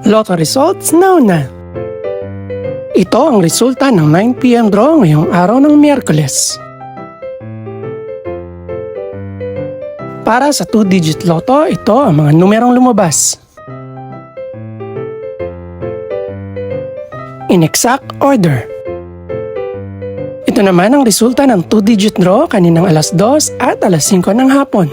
Lotto results now na. Ito ang resulta ng 9 PM draw ngayong araw ng Miyerkules. Para sa 2-digit lotto, ito ang mga numerong lumabas. In exact order. Ito naman ang resulta ng 2-digit draw kaninang alas 2 at alas 5 ng hapon.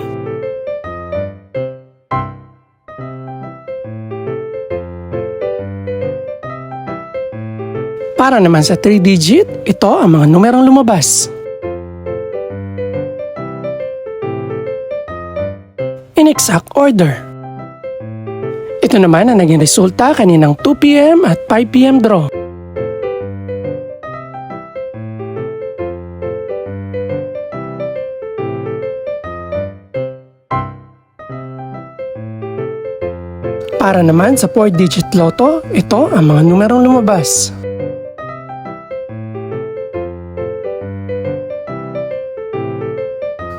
Para naman sa 3-digit, ito ang mga numerong lumabas. In exact order. Ito naman ang naging resulta kaninang 2 PM at 5 PM draw. Para naman sa 4-digit lotto, ito ang mga numerong lumabas.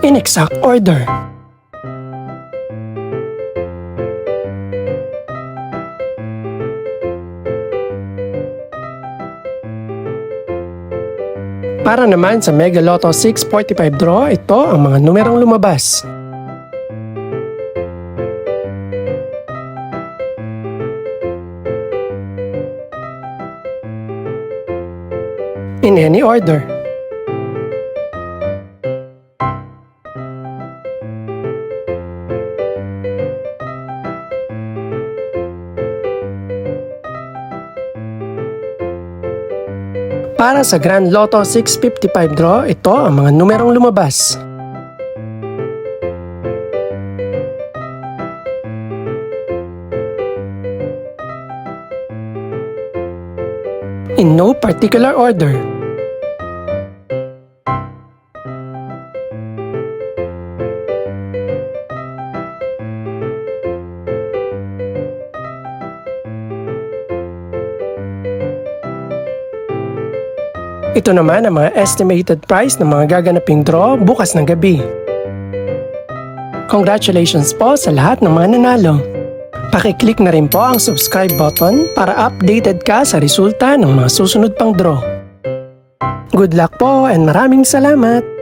In exact order. Para naman sa Mega Lotto 645 draw, ito ang mga numerong lumabas. In any order. Para sa Grand Lotto 655 draw, ito ang mga numerong lumabas. In no particular order. Ito naman ang mga estimated price ng mga gaganaping draw bukas ng gabi. Congratulations po sa lahat ng mga nanalo. Pakiclick na rin po ang subscribe button para updated ka sa resulta ng mga susunod pang draw. Good luck po and maraming salamat!